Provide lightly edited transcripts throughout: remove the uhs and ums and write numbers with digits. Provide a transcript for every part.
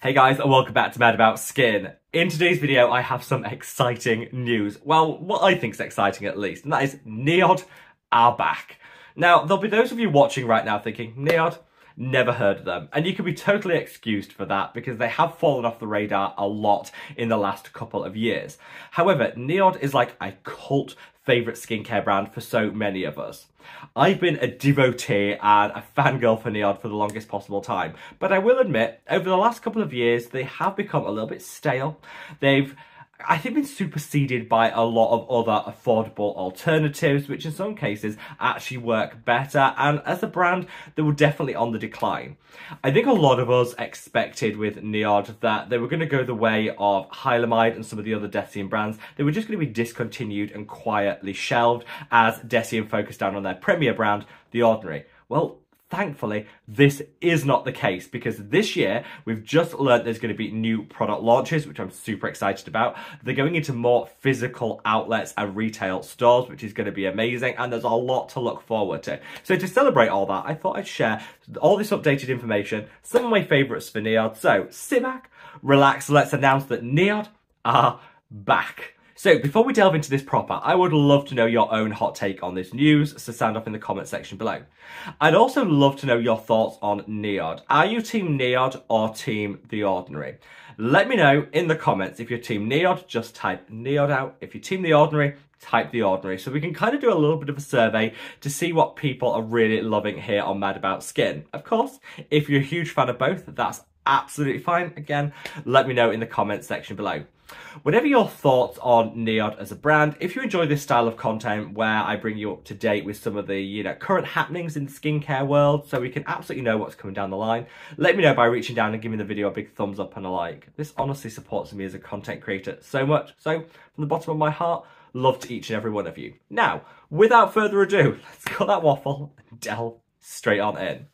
Hey guys, and welcome back to Mad About Skin. In today's video, I have some exciting news. Well, what I think is exciting at least, and that is NIOD are back. Now, there'll be those of you watching right now thinking, NIOD, never heard of them. And you can be totally excused for that because they have fallen off the radar a lot in the last couple of years. However, NIOD is like a cult favourite skincare brand for so many of us. I've been a devotee and a fangirl for NIOD for the longest possible time, but I will admit, over the last couple of years, they have become a little bit stale. They've, I think, been superseded by a lot of other affordable alternatives, which in some cases actually work better, and as a brand, they were definitely on the decline. I think a lot of us expected with NIOD that they were going to go the way of Hylamide and some of the other Deciem brands. They were just going to be discontinued and quietly shelved as Deciem focused down on their premier brand, The Ordinary. Well, thankfully, this is not the case because this year we've just learned there's going to be new product launches, which I'm super excited about. They're going into more physical outlets and retail stores, which is going to be amazing, and there's a lot to look forward to. So to celebrate all that, I thought I'd share all this updated information, some of my favourites for NIOD. So sit back, relax, let's announce that NIOD are back. So before we delve into this proper, I would love to know your own hot take on this news, so sound off in the comment section below. I'd also love to know your thoughts on NIOD. Are you team NIOD or team The Ordinary? Let me know in the comments. If you're team NIOD, just type NIOD out. If you're team The Ordinary, type The Ordinary. So we can kind of do a little bit of a survey to see what people are really loving here on Mad About Skin. Of course, if you're a huge fan of both, that's absolutely fine. Again, let me know in the comments section below. Whatever your thoughts on NIOD as a brand, if you enjoy this style of content where I bring you up to date with some of the current happenings in the skincare world so we can absolutely know what's coming down the line, let me know by reaching down and giving the video a big thumbs up and a like. This honestly supports me as a content creator so much. So from the bottom of my heart, love to each and every one of you. Now, without further ado, let's cut that waffle and delve straight on in.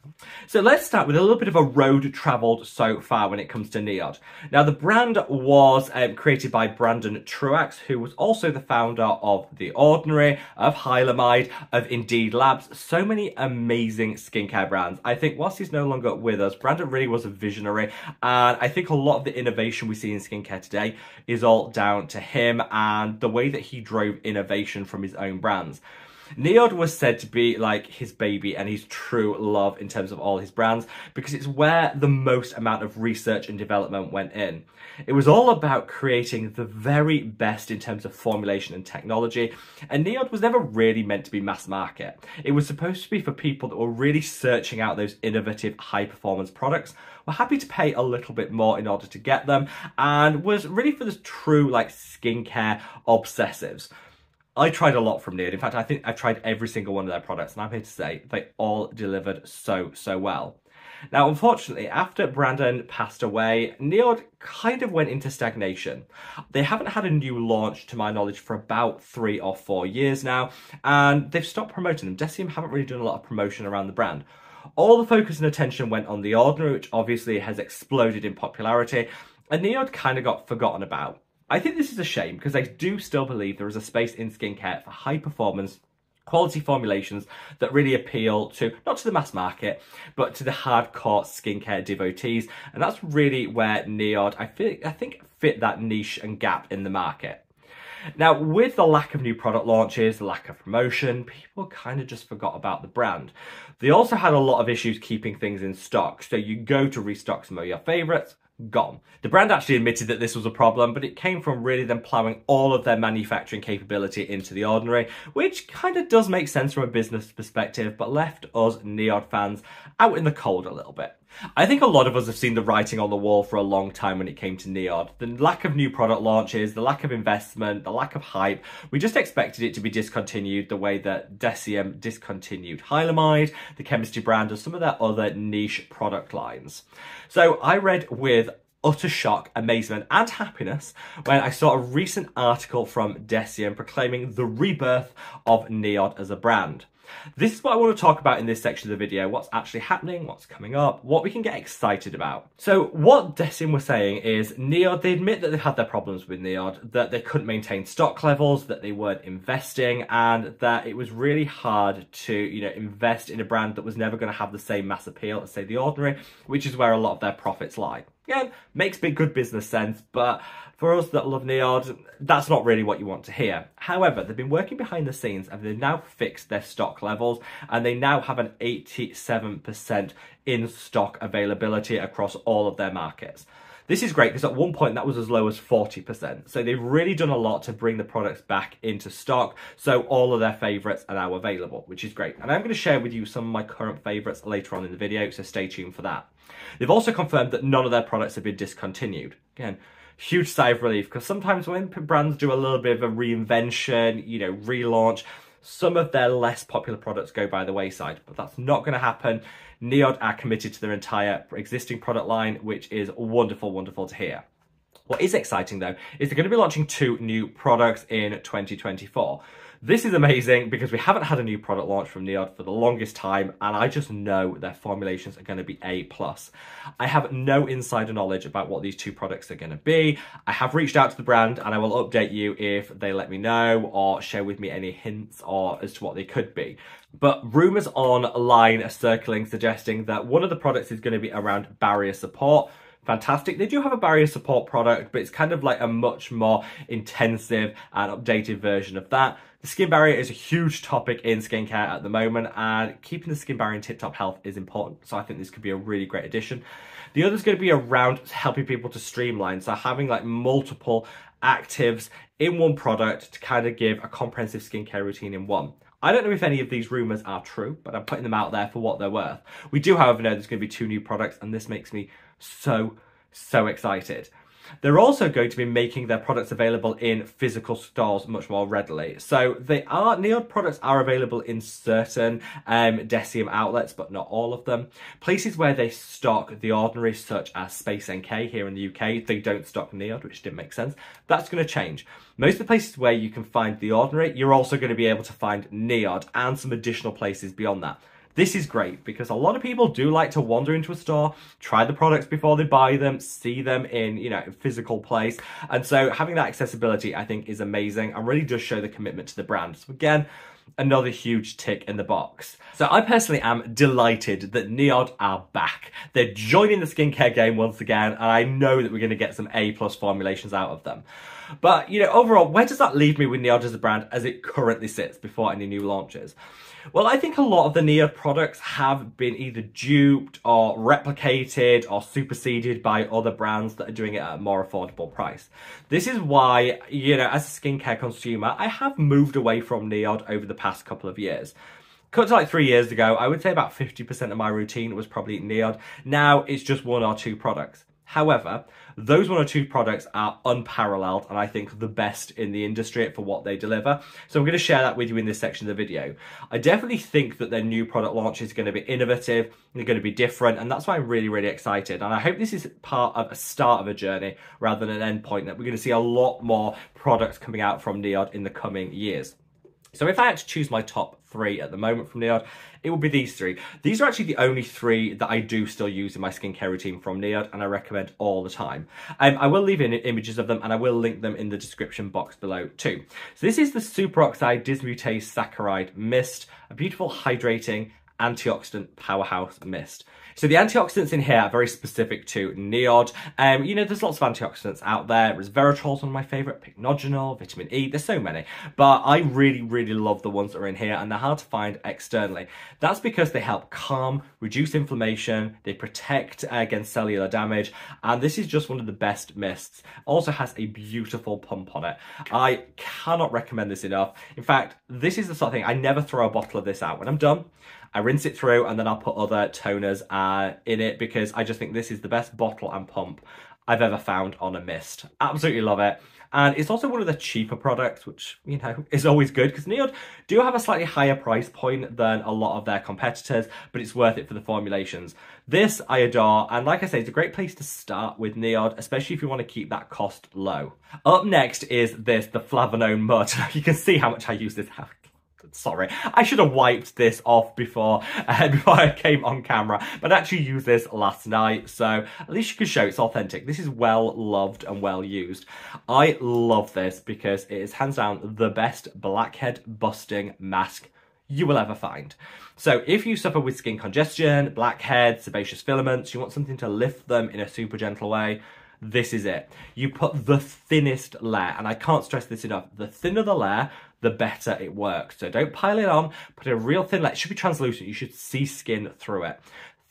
So let's start with a little bit of a road travelled so far when it comes to NIOD. Now the brand was created by Brandon Truax, who was also the founder of The Ordinary, of Hylamide, of Indeed Labs, so many amazing skincare brands. I think whilst he's no longer with us, Brandon really was a visionary, and I think a lot of the innovation we see in skincare today is all down to him and the way that he drove innovation from his own brands. NIOD was said to be like his baby and his true love in terms of all his brands because it's where the most amount of research and development went in. It was all about creating the very best in terms of formulation and technology, and NIOD was never really meant to be mass market. It was supposed to be for people that were really searching out those innovative high performance products, were happy to pay a little bit more in order to get them, and was really for the true skincare obsessives. I tried a lot from NIOD. In fact, I think I tried every single one of their products, and I'm here to say they all delivered so well. Now, unfortunately, after Brandon passed away, NIOD kind of went into stagnation. They haven't had a new launch, to my knowledge, for about 3 or 4 years now, and they've stopped promoting them. Deciem haven't really done a lot of promotion around the brand. All the focus and attention went on The Ordinary, which obviously has exploded in popularity, and NIOD kind of got forgotten about. I think this is a shame because I do still believe there is a space in skincare for high performance, quality formulations that really appeal to, not to the mass market, but to the hardcore skincare devotees. And that's really where NIOD, I think, fit that niche and gap in the market. Now, with the lack of new product launches, the lack of promotion, people kind of just forgot about the brand. They also had a lot of issues keeping things in stock. So you go to restock some of your favourites, gone. The brand actually admitted that this was a problem, but it came from really them ploughing all of their manufacturing capability into The Ordinary, which kind of does make sense from a business perspective, but left us NIOD fans out in the cold a little bit. I think a lot of us have seen the writing on the wall for a long time when it came to NIOD. The lack of new product launches, the lack of investment, the lack of hype. We just expected it to be discontinued the way that Deciem discontinued Hylamide, the chemistry brand, or some of their other niche product lines. So I read with utter shock, amazement and happiness when I saw a recent article from Deciem proclaiming the rebirth of NIOD as a brand. This is what I want to talk about in this section of the video, what's actually happening, what's coming up, what we can get excited about. So what Deciem was saying is NIOD, they admit that they've had their problems with NIOD, that they couldn't maintain stock levels, that they weren't investing, and that it was really hard to, invest in a brand that was never going to have the same mass appeal as, say, The Ordinary, which is where a lot of their profits lie. Again, makes good business sense, but for us that love NIOD, that's not really what you want to hear. However, they've been working behind the scenes and they've now fixed their stock levels, and they now have an 87% in-stock availability across all of their markets. This is great because at one point that was as low as 40%. So they've really done a lot to bring the products back into stock. So all of their favourites are now available, which is great. And I'm going to share with you some of my current favourites later on in the video, so stay tuned for that. They've also confirmed that none of their products have been discontinued. Again, huge sigh of relief, because sometimes when brands do a little bit of a reinvention, relaunch, some of their less popular products go by the wayside, but that's not going to happen. NIOD are committed to their entire existing product line, which is wonderful, wonderful to hear. What is exciting though, is they're going to be launching 2 new products in 2024. This is amazing because we haven't had a new product launch from NIOD for the longest time, and I just know their formulations are going to be A+. I have no insider knowledge about what these 2 products are going to be. I have reached out to the brand and I will update you if they let me know or share with me any hints or as to what they could be. But rumours online are circling suggesting that one of the products is going to be around barrier support. Fantastic. They do have a barrier support product, but it's kind of like a much more intensive and updated version of that. The skin barrier is a huge topic in skincare at the moment, and keeping the skin barrier in tip-top health is important. So I think this could be a really great addition. The other is going to be around helping people to streamline. So having like multiple actives in one product to kind of give a comprehensive skincare routine in one. I don't know if any of these rumours are true, but I'm putting them out there for what they're worth. We do, however, know there's going to be 2 new products, and this makes me so excited. They're also going to be making their products available in physical stores much more readily. So NIOD products are available in certain Deciem outlets, but not all of them. Places where they stock The Ordinary, such as Space NK here in the UK, they don't stock NIOD, which didn't make sense. That's going to change. Most of the places where you can find The Ordinary, you're also going to be able to find NIOD and some additional places beyond that. This is great because a lot of people do like to wander into a store, try the products before they buy them, see them in, a physical place. And so having that accessibility, I think, is amazing and really does show the commitment to the brand. So again, another huge tick in the box. So I personally am delighted that NIOD are back. They're joining the skincare game once again, and I know that we're going to get some A+ formulations out of them. But, overall, where does that leave me with NIOD as a brand as it currently sits before any new launches? Well, I think a lot of the NIOD products have been either duped or replicated or superseded by other brands that are doing it at a more affordable price. This is why, as a skincare consumer, I have moved away from NIOD over the past couple of years. Cut to like 3 years ago, I would say about 50% of my routine was probably NIOD. Now it's just 1 or 2 products. However, those 1 or 2 products are unparalleled and I think the best in the industry for what they deliver. So I'm going to share that with you in this section of the video. I definitely think that their new product launch is going to be innovative, they're going to be different, and that's why I'm really excited. And I hope this is part of a start of a journey rather than an end point, that we're going to see a lot more products coming out from NIOD in the coming years. So if I had to choose my top 3 at the moment from NIOD, it would be these 3. These are actually the only 3 that I do still use in my skincare routine from NIOD, and I recommend all the time. I will leave in images of them, and I will link them in the description box below too. So this is the Superoxide Dismutase Saccharide Mist, a beautiful hydrating antioxidant powerhouse mist. So the antioxidants in here are very specific to NIOD. There's lots of antioxidants out there. Resveratrol's one of my favourite, pycnogenol, vitamin E, there's so many. But I really love the ones that are in here, and they're hard to find externally. That's because they help calm, reduce inflammation, they protect against cellular damage, and this is just one of the best mists. Also has a beautiful pump on it. I cannot recommend this enough. In fact, this is the sort of thing, I never throw a bottle of this out. When I'm done, I rinse it through and then I'll put other toners in it, because I just think this is the best bottle and pump I've ever found on a mist. Absolutely love it. And it's also one of the cheaper products, which, is always good, because NIOD do have a slightly higher price point than a lot of their competitors, but it's worth it for the formulations. This I adore, and like I say, it's a great place to start with NIOD, especially if you want to keep that cost low. Up next is the Flavanone Mud. You can see how much I use this. Sorry, I should have wiped this off before I came on camera, but I actually used this last night, so at least you can show it's authentic. This is well loved and well used. I love this because it is hands down the best blackhead busting mask you will ever find. So if you suffer with skin congestion, blackheads, sebaceous filaments, you want something to lift them in a super gentle way, this is it. You put the thinnest layer, and I can't stress this enough, the thinner the layer, the better it works. So don't pile it on, put a real thin layer. It should be translucent, you should see skin through it.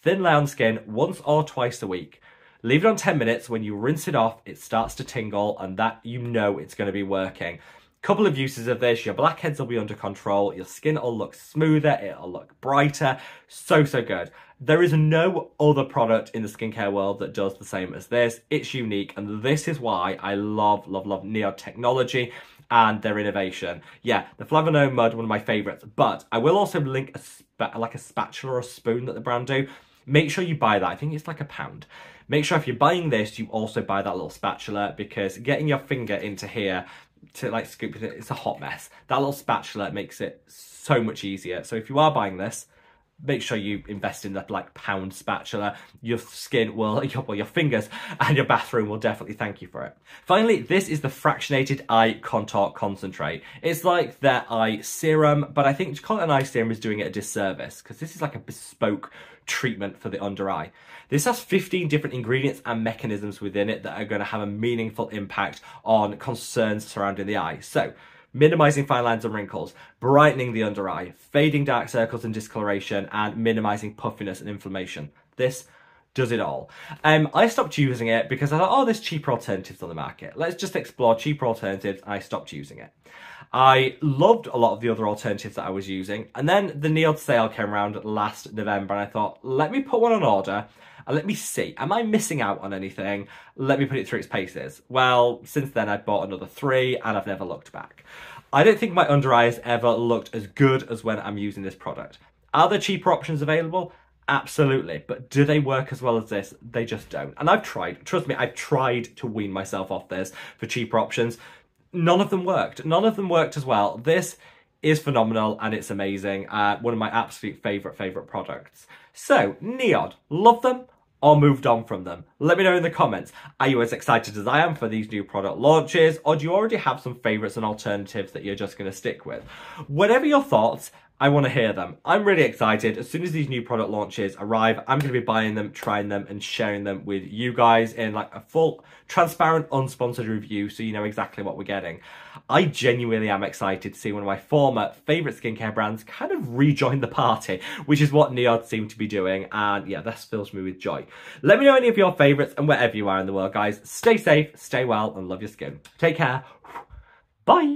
Thin layer on skin once or twice a week. Leave it on 10 minutes. When you rinse it off, it starts to tingle, and that you know it's going to be working. Couple of uses of this, your blackheads will be under control, your skin will look smoother, it'll look brighter, so good. There is no other product in the skincare world that does the same as this. It's unique, and this is why I love NIOD technology and their innovation. Yeah, the Flavanone Mud, one of my favourites, but I will also link a spatula or a spoon that the brand do. Make sure you buy that. I think it's like £1. Make sure if you're buying this, you also buy that little spatula, because getting your finger into here to like scoop it, it's a hot mess. That little spatula makes it so much easier. So if you are buying this, make sure you invest in that like £1 spatula. Your skin will, your fingers and your bathroom will definitely thank you for it. Finally, this is the fractionated eye contour concentrate. It's like their eye serum, but I think to call it an eye serum is doing it a disservice, because this is like a bespoke treatment for the under eye. This has 15 different ingredients and mechanisms within it that are going to have a meaningful impact on concerns surrounding the eye. So, minimizing fine lines and wrinkles, brightening the under eye, fading dark circles and discoloration, and minimizing puffiness and inflammation. This does it all. I stopped using it because I thought, oh, there's cheaper alternatives on the market. Let's just explore cheaper alternatives. I stopped using it. I loved a lot of the other alternatives that I was using. And then the NIOD sale came around last November, and I thought, let me put one on order and let me see, am I missing out on anything? Let me put it through its paces. Well, since then I've bought another 3 and I've never looked back. I don't think my under eye has ever looked as good as when I'm using this product. Are there cheaper options available? Absolutely, but do they work as well as this? They just don't. And I've tried, trust me, I've tried to wean myself off this for cheaper options. None of them worked. None of them worked as well. This is phenomenal and it's amazing. One of my absolute favourite products. So, NIOD, love them or moved on from them? Let me know in the comments. Are you as excited as I am for these new product launches, or do you already have some favourites and alternatives that you're just going to stick with? Whatever your thoughts, I want to hear them. I'm really excited. As soon as these new product launches arrive, I'm going to be buying them, trying them, and sharing them with you guys in like a full, transparent, unsponsored review, so you know exactly what we're getting. I genuinely am excited to see one of my former favourite skincare brands kind of rejoin the party, which is what NIOD seem to be doing, and yeah, this fills me with joy. Let me know any of your favourites, and wherever you are in the world, guys, stay safe, stay well, and love your skin. Take care. Bye.